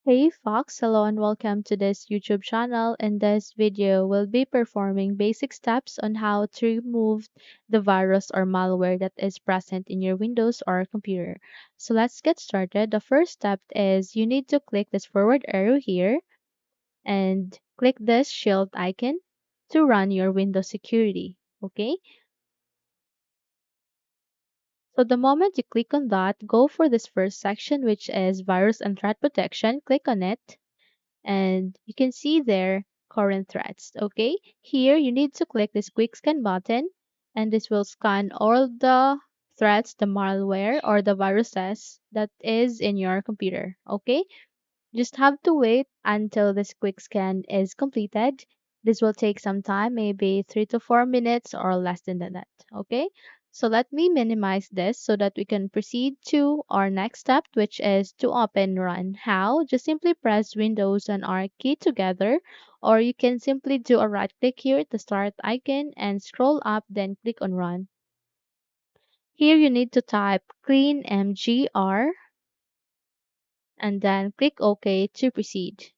Hey Fox, hello and welcome to this YouTube channel. In this video, we'll be performing basic steps on how to remove the virus or malware that is present in your Windows or computer. So let's get started. The first step is you need to click this forward arrow here and click this shield icon to run your Windows security. Okay, so the moment you click on that, go for this first section, which is virus and threat protection. Click on it and you can see there current threats. Okay, here you need to click this quick scan button and this will scan all the threats, the malware or the viruses that is in your computer. Okay, just have to wait until this quick scan is completed. This will take some time, maybe 3 to 4 minutes or less than that. Okay, so let me minimize this so that we can proceed to our next step, which is to open run. How? Just simply press Windows and R key together, or you can simply do a right click here at the start icon and scroll up, then click on run. Here you need to type clean mgr and then click OK to proceed.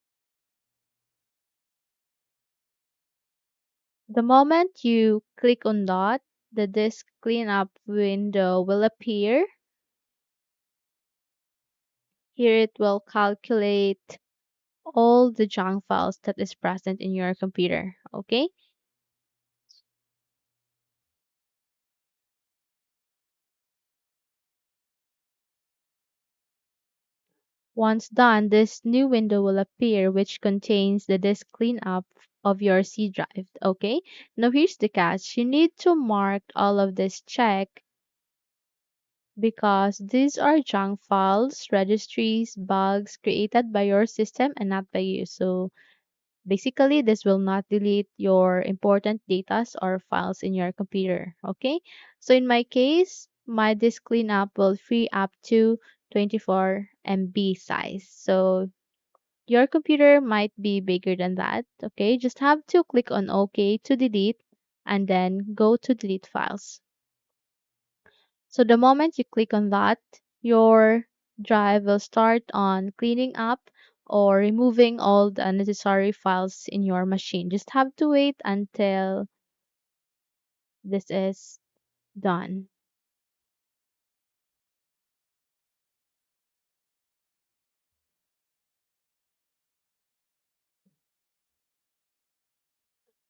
The moment you click on that, the disk cleanup window will appear. Here it will calculate all the junk files that is present in your computer. Okay? Once done, this new window will appear which contains the disk cleanup of your C drive. Okay? Now here's the catch. You need to mark all of this check because these are junk files, registries, bugs created by your system and not by you. So basically, this will not delete your important data or files in your computer. Okay, so in my case, my disk cleanup will free up to 24 MB size. So your computer might be bigger than that. Okay, just have to click on OK to delete and then go to delete files. So the moment you click on that, your drive will start on cleaning up or removing all the unnecessary files in your machine. Just have to wait until this is done.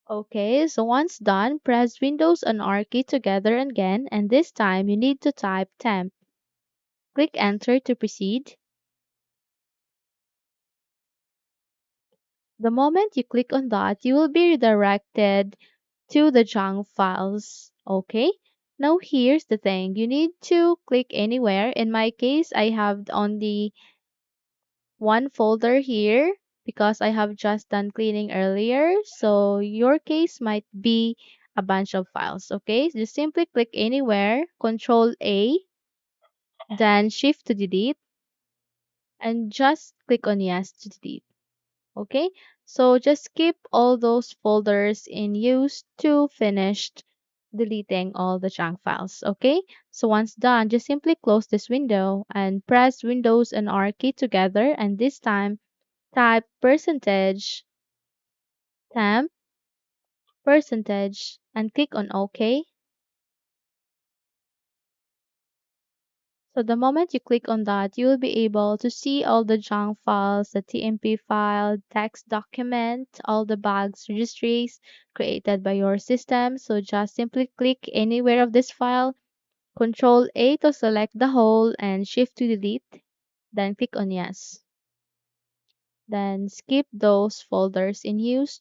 Okay, so once done, press Windows and R key together again, and this time you need to type temp. Click enter to proceed. The moment you click on that, you will be redirected to the junk files. Okay? Now here's the thing. You need to click anywhere. In my case, I have only one folder here because I have just done cleaning earlier. So your case might be a bunch of files. Okay? Just simply click anywhere, Control A, then Shift to delete, and just click on yes to delete. Okay, so just keep all those folders in use to finish deleting all the junk files. Okay, so once done, just simply close this window and press Windows and R key together, and this time type percentage temp percentage and click on OK. So the moment you click on that, you will be able to see all the junk files, the TMP file, text document, all the bugs, registries created by your system. So just simply click anywhere of this file, Control A to select the whole and Shift to delete, then click on yes. Then skip those folders in use.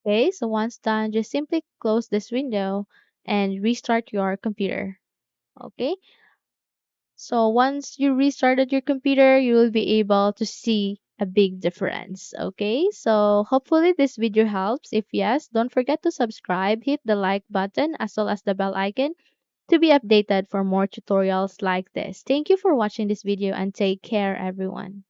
Okay, so once done, just simply close this window and restart your computer. Okay, so once you restarted your computer, you will be able to see a big difference. Okay, so hopefully this video helps. If yes, don't forget to subscribe, hit the like button as well as the bell icon to be updated for more tutorials like this. Thank you for watching this video and take care everyone.